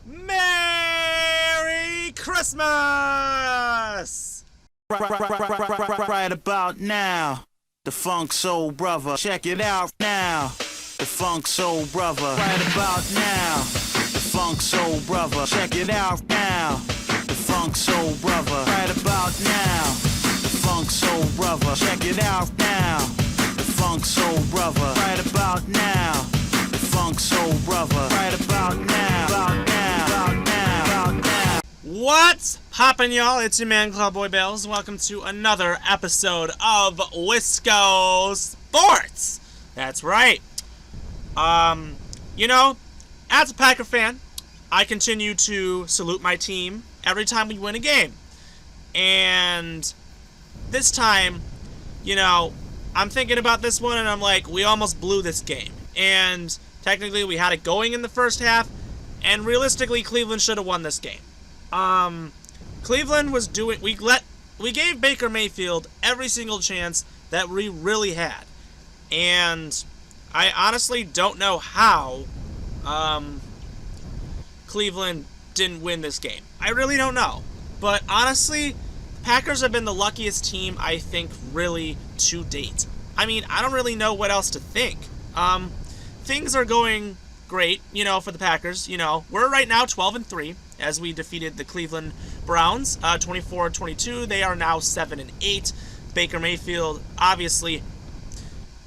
Merry Christmas! Right about now, the Funk Soul Brother. Check it out now, the Funk Soul Brother. Right about now, the Funk Soul Brother. Check it out now, the Funk Soul Brother. Right about now, the Funk Soul Brother. Check it out now, the Funk Soul Brother. Right about now, the Funk Soul Brother. Right about now, about now, about now, about now. What's poppin', y'all? It's your man, Cowboy Bells. Welcome to another episode of Wisco Sports. That's right. As a Packer fan, I continue to salute my team every time we win a game. And this time, I'm thinking about this one and I'm like, we almost blew this game. And technically we had it going in the first half, and realistically Cleveland should have won this game. Cleveland was doing, we gave Baker Mayfield every single chance that we really had. And I honestly don't know how Cleveland didn't win this game. I really don't know. But honestly, the Packers have been the luckiest team, I think, really to date. I mean, I don't really know what else to think. Things are going great, for the Packers. We're right now 12-3 as we defeated the Cleveland Browns 24-22. They are now 7-8. Baker Mayfield, obviously,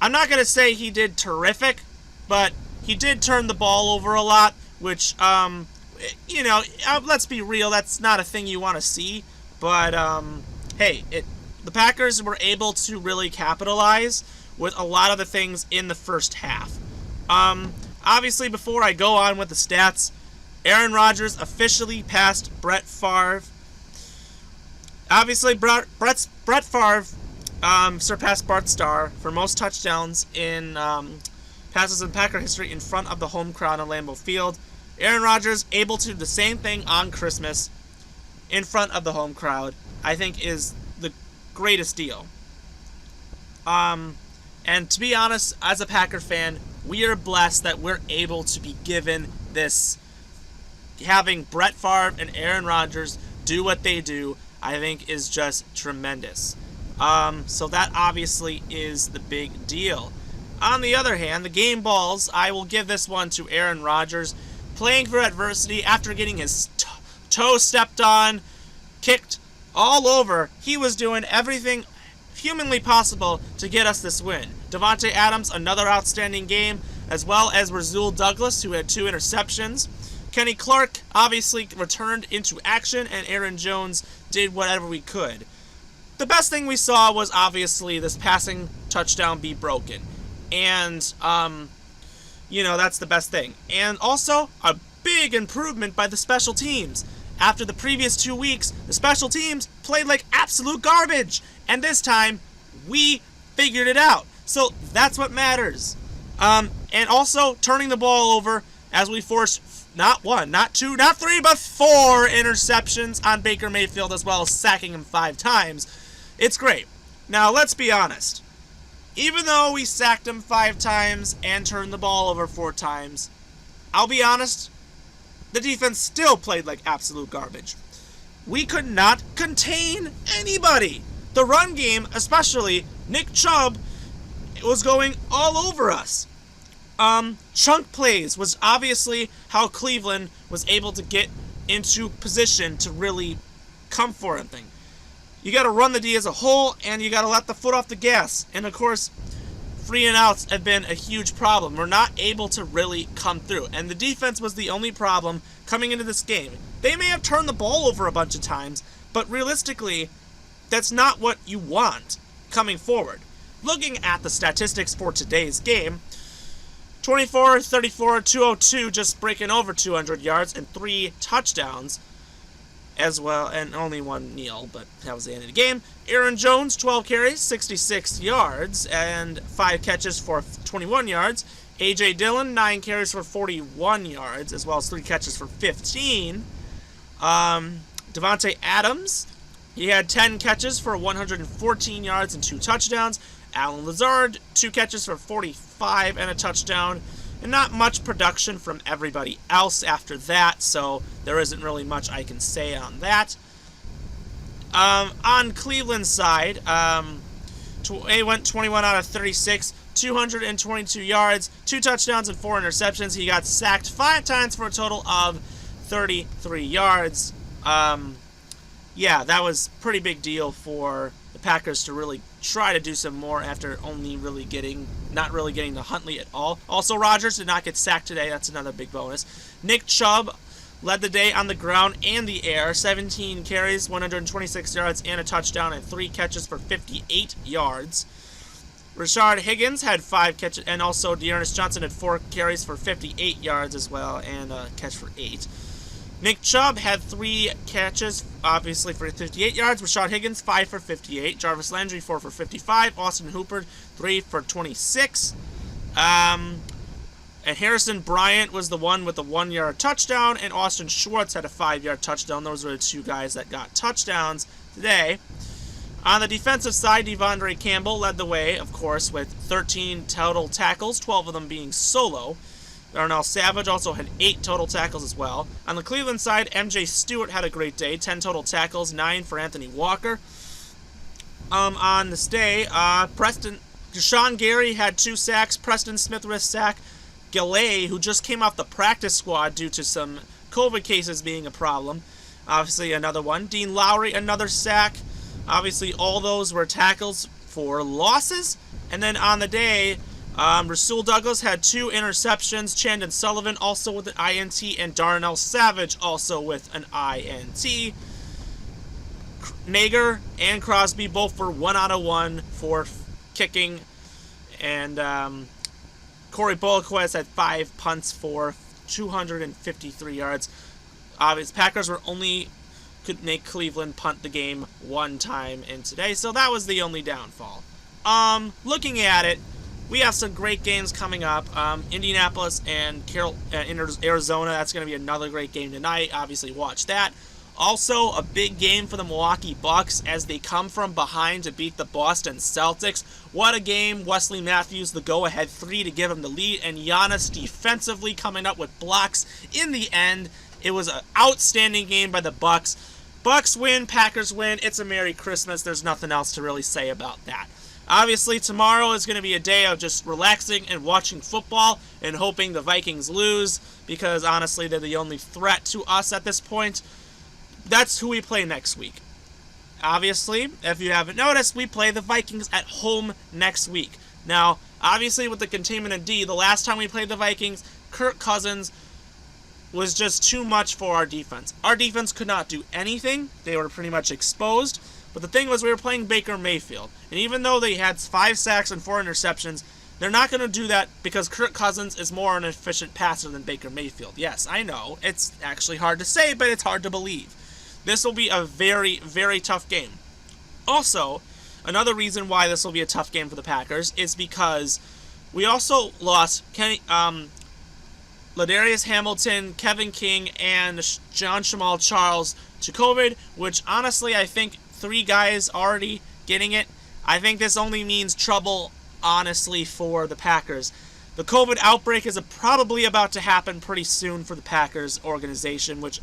I'm not going to say he did terrific, but he did turn the ball over a lot, which, let's be real, that's not a thing you want to see. But, the Packers were able to really capitalize with a lot of the things in the first half. Obviously, before I go on with the stats, Aaron Rodgers officially passed Brett Favre. Obviously, Brett Favre surpassed Bart Starr for most touchdowns in passes in Packer history in front of the home crowd on Lambeau Field. Aaron Rodgers able to do the same thing on Christmas in front of the home crowd, I think, is the greatest deal. And to be honest, as a Packer fan, we are blessed that we're able to be given this. Having Brett Favre and Aaron Rodgers do what they do, I think, is just tremendous. So that obviously is the big deal. On the other hand, the game balls, I will give this one to Aaron Rodgers. Playing for adversity after getting his toe stepped on, kicked all over. He was doing everything humanly possible to get us this win. Davante Adams, another outstanding game, as well as Rasul Douglas, who had 2 interceptions. Kenny Clark obviously returned into action, and Aaron Jones did whatever we could. The best thing we saw was obviously this passing touchdown be broken. And, that's the best thing. And also, a big improvement by the special teams. After the previous 2 weeks, the special teams played like absolute garbage. And this time, we figured it out. So that's what matters. And also, turning the ball over as we forced not 1, not 2, not 3, but 4 interceptions on Baker Mayfield, as well as sacking him 5 times. It's great. Now, let's be honest. Even though we sacked him 5 times and turned the ball over 4 times, I'll be honest, the defense still played like absolute garbage. We could not contain anybody. The run game, especially Nick Chubb, was going all over us. Chunk plays was obviously how Cleveland was able to get into position to really come for anything. You got to run the D as a whole, and you got to let the foot off the gas. And, of course, free and outs have been a huge problem. We're not able to really come through. And the defense was the only problem coming into this game. They may have turned the ball over a bunch of times, but realistically, that's not what you want coming forward. Looking at the statistics for today's game, 24, 34, 202, just breaking over 200 yards and 3 touchdowns as well, and only 1 kneel, but that was the end of the game. Aaron Jones, 12 carries, 66 yards, and 5 catches for 21 yards. A.J. Dillon, 9 carries for 41 yards, as well as 3 catches for 15. Davante Adams, he had 10 catches for 114 yards and 2 touchdowns. Allen Lazard, 2 catches for 45 and a touchdown. and not much production from everybody else after that, so there isn't really much I can say on that. On Cleveland's side, he went 21 out of 36, 222 yards, 2 touchdowns, and 4 interceptions. He got sacked 5 times for a total of 33 yards. Yeah, that was a pretty big deal for the Packers to really try to do some more after only really not really getting to Huntley at all. Also, Rodgers did not get sacked today. That's another big bonus. Nick Chubb led the day on the ground and the air. 17 carries, 126 yards, and a touchdown, and 3 catches for 58 yards. Rashard Higgins had 5 catches, and also Dearness Johnson had 4 carries for 58 yards as well, and a catch for 8. Nick Chubb had 3 catches, obviously for 58 yards. Rashard Higgins, 5 for 58. Jarvis Landry, 4 for 55. Austin Hooper, 3 for 26. And Harrison Bryant was the one with the 1-yard touchdown, and Austin Schwartz had a 5-yard touchdown. Those were the 2 guys that got touchdowns today. On the defensive side, Devondre Campbell led the way, of course, with 13 total tackles, 12 of them being solo. Darnell Savage also had 8 total tackles as well. On the Cleveland side, MJ Stewart had a great day, 10 total tackles, 9 for Anthony Walker. On this day, Deshaun Gary had 2 sacks, Preston Smith with a sack, Galley, who just came off the practice squad due to some COVID cases being a problem, obviously another one. Dean Lowry, another sack. Obviously, all those were tackles for losses. And then on the day, Rasul Douglas had 2 interceptions. Chandon Sullivan also with an INT, and Darnell Savage also with an INT. Nager and Crosby both were 1 out of 1 for kicking. And Corey Bolaquez had 5 punts for 253 yards. Obviously, Packers could make Cleveland punt the game 1 time in today, so that was the only downfall. Looking at it, we have some great games coming up. Indianapolis and Arizona, that's going to be another great game tonight. Obviously, watch that. Also, a big game for the Milwaukee Bucks as they come from behind to beat the Boston Celtics. What a game. Wesley Matthews, the go-ahead 3 to give him the lead, and Giannis defensively coming up with blocks in the end. It was an outstanding game by the Bucks. Bucks win, Packers win. It's a Merry Christmas. There's nothing else to really say about that. Obviously, tomorrow is going to be a day of just relaxing and watching football and hoping the Vikings lose because, honestly, they're the only threat to us at this point. That's who we play next week. Obviously, if you haven't noticed, we play the Vikings at home next week. Now, obviously, with the containment of D, the last time we played the Vikings, Kirk Cousins was just too much for our defense. Our defense could not do anything. They were pretty much exposed. But the thing was, we were playing Baker Mayfield. And even though they had 5 sacks and 4 interceptions, they're not going to do that because Kirk Cousins is more an efficient passer than Baker Mayfield. Yes, I know. It's actually hard to say, but it's hard to believe. This will be a very, very tough game. Also, another reason why this will be a tough game for the Packers is because we also lost Ladarius Hamilton, Kevin King, and John Jamal Charles to COVID, which honestly I think 3 guys already getting it. I think this only means trouble, honestly, for the Packers. The COVID outbreak is probably about to happen pretty soon for the Packers organization, which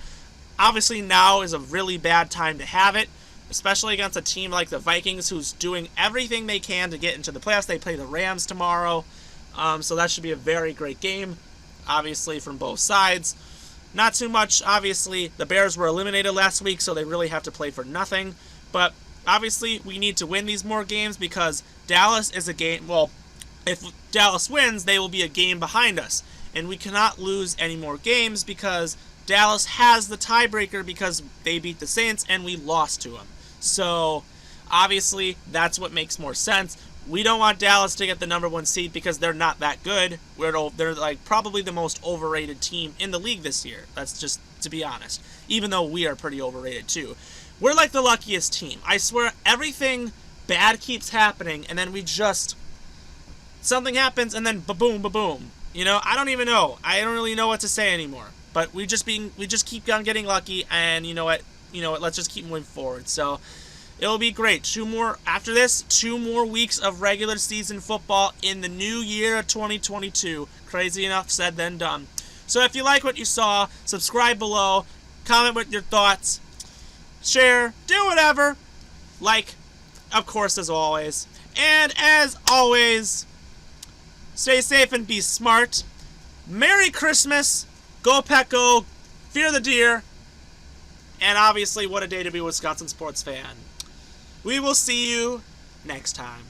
obviously now is a really bad time to have it, especially against a team like the Vikings who's doing everything they can to get into the playoffs. They play the Rams tomorrow, so that should be a very great game, obviously, from both sides. Not too much, obviously. The Bears were eliminated last week, so they really have to play for nothing. But obviously, we need to win these more games because Dallas is a game. Well, if Dallas wins, they will be a game behind us. And we cannot lose any more games because Dallas has the tiebreaker because they beat the Saints and we lost to them. So, obviously, that's what makes more sense. We don't want Dallas to get the number 1 seed because they're not that good. They're like probably the most overrated team in the league this year. That's just to be honest. Even though we are pretty overrated too. We're like the luckiest team. I swear everything bad keeps happening and then something happens and then ba-boom, ba-boom. You know, I don't even know. I don't really know what to say anymore. But we just keep on getting lucky and you know what, let's just keep moving forward. So It'll be great. After this, 2 more weeks of regular season football in the new year of 2022. Crazy enough said then done. So if you like what you saw, subscribe below, comment with your thoughts, share, do whatever. Like, of course, as always. And as always, stay safe and be smart. Merry Christmas. Go Pack Go. Fear the deer. And obviously, what a day to be a Wisconsin sports fan. We will see you next time.